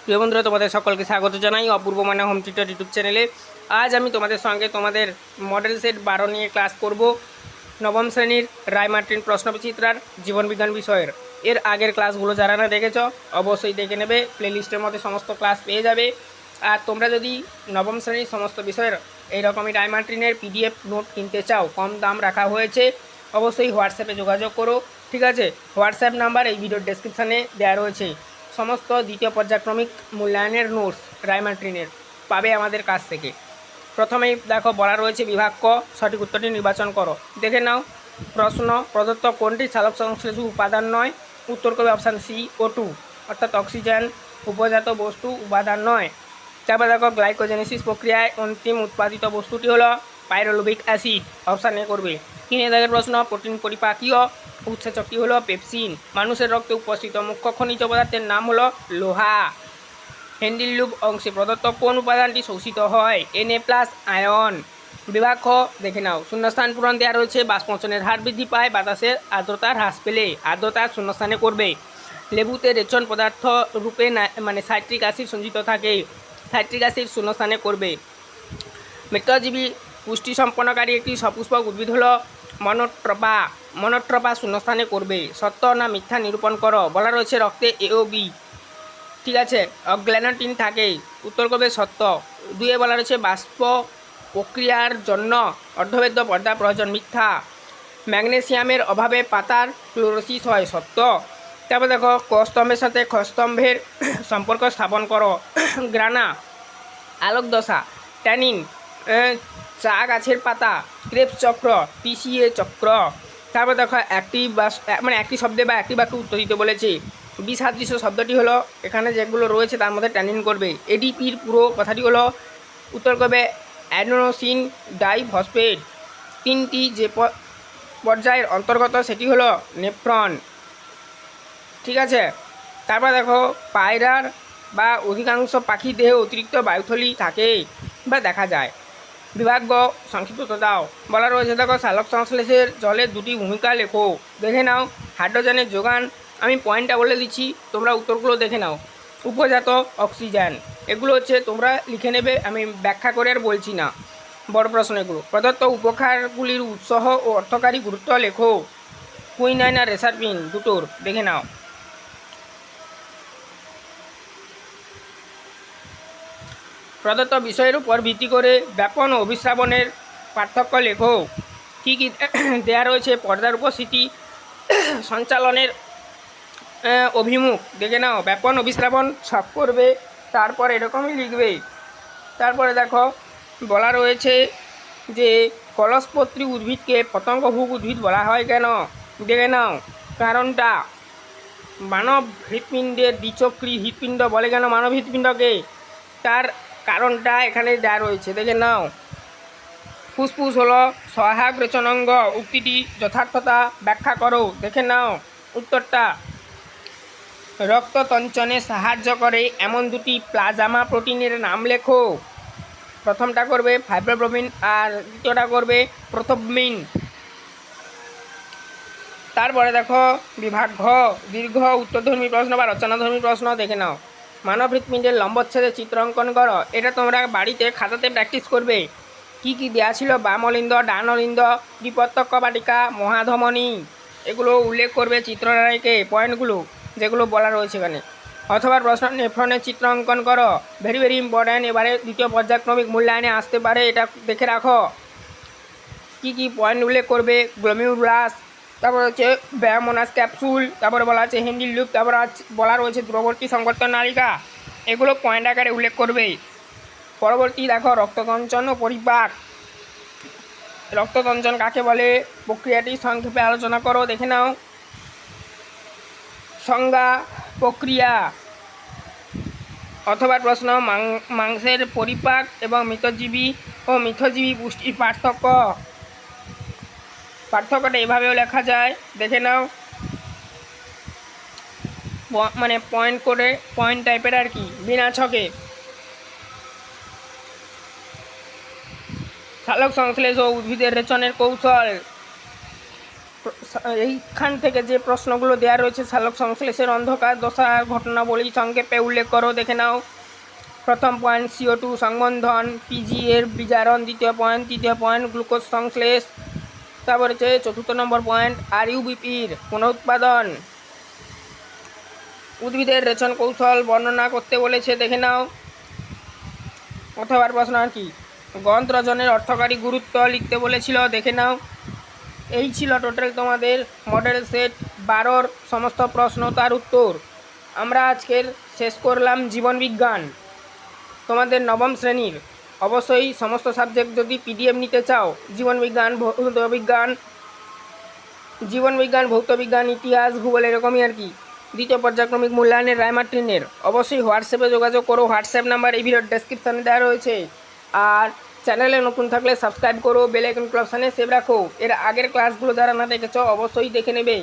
প্রিয় বন্ধুরা, তোমাদের সকলকে স্বাগত জানাই অপূর্ব মানা হোম টিউটর ইউটিউব চ্যানেলে। আজ আমি তোমাদের সঙ্গে তোমাদের মডেল সেট 12 নিয়ে ক্লাস করব। নবম শ্রেণীর রায়মার্টিন প্রশ্নবিচিত্রার জীবনবিজ্ঞান বিষয়ের এর আগের ক্লাসগুলো যারা না দেখেছ অবশ্যই দেখে নেবে, প্লেলিস্টের মধ্যে সমস্ত ক্লাস পেয়ে যাবে। আর তোমরা যদি নবম শ্রেণীর সমস্ত বিষয়ের এইরকমই রায়মার্টিনের পিডিএফ নোট কিনতে চাও, কম দাম রাখা হয়েছে, অবশ্যই হোয়াটসঅ্যাপে যোগাযোগ করো। ঠিক আছে, হোয়াটসঅ্যাপ নাম্বার এই ভিডিওর ডেসক্রিপশানে দেওয়া রয়েছে। সমস্ত দ্বিতীয় পর্যায়ক্রমিক মূল্যায়নের নোটস রায়মার্টিনের পাবে আমাদের কাছ থেকে। প্রথমেই দেখো বলা রয়েছে বিভাগ ক, সঠিক উত্তরটি নির্বাচন করো। দেখে নাও প্রশ্ন, প্রদত্ত কোনটি সালোক সংশ্লেষ উপাদান নয়? উত্তর করবে অপশান সি O2, অর্থাৎ অক্সিজেন উপজাত বস্তু উপাদান নয়। তারপর দেখো গ্লাইকোজেনেসিস প্রক্রিয়ায় অন্তিম উৎপাদিত বস্তুটি হলো পাইরোলুবিক অ্যাসিড, অপশান এ করবে। 3 দাগের প্রশ্ন, প্রোটিন পরিপাকীয় উৎসেচকটি হলো পেপসিন। মানুষের রক্তে উপস্থিত মুখ্য খনিজ পদার্থের নাম হলো লোহা। হ্যান্ডিল লুপ অংশে প্রদত্ত কোন উপাদানটি শোষিত হয়? Na+ ion. বিভাগ খ দেখে নাও, শূন্যস্থান পূরণ দেওয়া রয়েছে। বাষ্পমোচনের হার বৃদ্ধি পায় বাতাসের আর্দ্রতার হ্রাস পেলে। আর্দ্রতার শূন্যস্থানে করবে। লেবুতে রেচন পদার্থ রূপে সাইট্রিক অ্যাসিড সঞ্চিত থাকে। সাইট্রিক অ্যাসিড শূন্যস্থানে করবে। মৃতজীবী পুষ্টি সম্পন্নকারী একটি সপুষ্পক উদ্ভিদ হলো মনোট্রপা। মনোট্রপা শূন্যস্থানে করবে। সত্য না মিথ্যা নিরূপণ করো। বলা রয়েছে রক্তে AOB, ঠিক আছে, অগ্ল্যানোটিন থাকে। উত্তর করবে সত্য। 2 বলা রয়েছে বাষ্প প্রক্রিয়ার জন্য অর্ধবেদ্য পর্দা প্রয়োজন, মিথ্যা। ম্যাগনেসিয়ামের অভাবে পাতার ক্লোরোসিস হয়, সত্য। তারপর দেখো ক স্তম্ভের সাথে খ স্তম্ভের সম্পর্ক স্থাপন করো। গ্রানা, আলোক দশা, ট্যানিন, চা গাছের পাতা, ক্রেপস চক্র, PCA চক্র। তারপর দেখো একটি শব্দে বা একটি বাক্যে উত্তর দিতে বলেছে। বিসাদৃশ্য শব্দটি হলো, এখানে যেগুলো রয়েছে তার মধ্যে ট্যানিন করবে। ADPর পুরো কথাটি হলো, উত্তর করবে অ্যাডেনোসিন ডাইফসফেট। 3টি যে পর্যায়ের অন্তর্গত সেটি হলো নেফ্রন, ঠিক আছে। তারপর দেখো পায়রার বা অধিকাংশ পাখি দেহে অতিরিক্ত বায়ুথলি থাকে বা দেখা যায়। বিভাগ গ সংক্ষিপ্ত দাও। বলা রয়েছে দেখো সালোক সংশ্লেষের জলের 2টি ভূমিকা লেখো। দেখে নাও হাইড্রোজেনের যোগান, আমি পয়েন্টটা বলে দিচ্ছি, তোমরা উত্তরগুলো দেখে নাও। উপজাত অক্সিজেন, এগুলো হচ্ছে তোমরা লিখে নেবে, আমি ব্যাখ্যা করে আর বলছি না। বড় প্রশ্ন এগুলো। প্রদত্ত উপকারগুলির উৎসাহ ও অর্থকারী গুরুত্ব লেখো। কুইনাইন আর রেসারপিন দুটোর দেখে নাও। প্রদত্ত বিষয়ের উপর ভিত্তি করে ব্যাপন ও অভিশ্রাবণের পার্থক্য লেখো। কী কী দেওয়া রয়েছে? পর্দার উপস্থিতি, সঞ্চালনের অভিমুখ দেখে নাও। ব্যাপন অভিশ্রাবণ সব করবে, তারপর এরকমই লিখবে। তারপরে দেখো বলা রয়েছে যে কলসপত্রী উদ্ভিদকে পতঙ্গভুক উদ্ভিদ বলা হয় কেন? দেখে নাও কারণটা। মানব হৃৎপিণ্ডের দ্বিচক্রী হৃৎপিণ্ড বলে কেন মানব হৃৎপিণ্ডকে? তার কারণটা এখানে দেওয়া রয়েছে, দেখে নাও। ফুসফুস হলো সহায়ক রেচনাঙ্গ, উক্তিটি যথার্থতা ব্যাখ্যা করো। দেখে নাও উত্তরটা। রক্ততঞ্চনে সাহায্য করে এমন 2টি প্লাজমা প্রোটিনের নাম লেখো। প্রথমটা করবে ফাইব্রোব্লাস্ট আর দ্বিতীয়টা করবে প্রোথ্রম্বিন। তারপরে দেখো বিভাগ ঘ দীর্ঘ উত্তরধর্মী প্রশ্ন বা রচনাধর্মী প্রশ্ন দেখে নাও। মানব হৃৎপিণ্ডের লম্বচ্ছেদে চিত্র অঙ্কন করো। এটা তোমরা বাড়িতে খাতাতে প্র্যাকটিস করবে। কি কি দেওয়া ছিল? বামলিন্দ, ডানলিন্দ, বিপত্যক্ষ বাটিকা, মহাধমনী, এগুলো উল্লেখ করবে চিত্রনায়কে পয়েন্টগুলো যেগুলো বলা রয়েছে এখানে। অথবা প্রশ্ন নেফ্রনের চিত্র অঙ্কন করো। ভেরি ভেরি ইম্পর্ট্যান্ট, এবারে দ্বিতীয় পর্যায়ক্রমিক মূল্যায়নে আসতে পারে, এটা দেখে রাখো। কি কি পয়েন্ট উল্লেখ করবে? গ্লোমেরুলাস, তারপর হচ্ছে ব্যায়ামোনাস ক্যাপসুল, তারপরে বলা আছে হ্যান্ডিল লুপ, তারপর বলা রয়েছে দূরবর্তী সংবর্ধন নালিকা, এগুলো পয়েন্ট আকারে উল্লেখ করবে। পরবর্তী দেখো রক্ততঞ্চন ও পরিপাক। রক্ততঞ্চন কাকে বলে? প্রক্রিয়াটি সংক্ষেপে আলোচনা করো। দেখে নাও সংজ্ঞা, প্রক্রিয়া। অথবা প্রশ্ন মাংসের পরিপাক এবং মৃতজীবী ও মিথজীবী পুষ্টির পার্থক্যটা এভাবেও লেখা যায়, দেখে নাও। মানে পয়েন্ট করে, পয়েন্ট টাইপের আর কি, বিনা ছকে। সালোক সংশ্লেষ ও উদ্ভিদের রেচনের কৌশল, এইখান থেকে যে প্রশ্নগুলো দেওয়া রয়েছে শালক সংশ্লেষের অন্ধকার দশার ঘটনাবলী সংক্ষেপে উল্লেখ করো। দেখে নাও। প্রথম পয়েন্ট CO2 সংবন্ধন, পিজি এর বিজারণ। দ্বিতীয় পয়েন্ট, তৃতীয় পয়েন্ট গ্লুকোজ সংশ্লেষ। তারপর হচ্ছে চতুর্থ নম্বর পয়েন্ট RUBPর পুনরুৎপাদন। উদ্ভিদের রেচন কৌশল বর্ণনা করতে বলেছে। দেখে নাও। অথবা প্রশ্ন আর কি, গ্রন্থ রচনের অর্থকারী গুরুত্ব লিখতে বলেছিল। দেখে নাও। এই ছিল টোটাল তোমাদের মডেল সেট 12-র সমস্ত প্রশ্ন তার উত্তর। আমরা আজকের শেষ করলাম জীবনবিজ্ঞান তোমাদের নবম শ্রেণীর। অবশ্যই সমস্ত সাবজেক্ট যদি PDF নিতে চাও, জীবনবিজ্ঞান, ভৌতবিজ্ঞান, ইতিহাস, ভূগোল, এরকমই আর কি, দ্বিতীয় পর্যায়ক্রমিক মূল্যায়নের রায়মার্টিনের, অবশ্যই হোয়াটসঅ্যাপে যোগাযোগ করো। হোয়াটসঅ্যাপ নাম্বার এই ভিডিওর ডেসক্রিপশানে দেওয়া রয়েছে। আর চ্যানেলে নতুন থাকলে সাবস্ক্রাইব করো, বেল আইকন অপশানে সেভ রাখো। এর আগের ক্লাসগুলো যারা না দেখেছো অবশ্যই দেখে নেবে।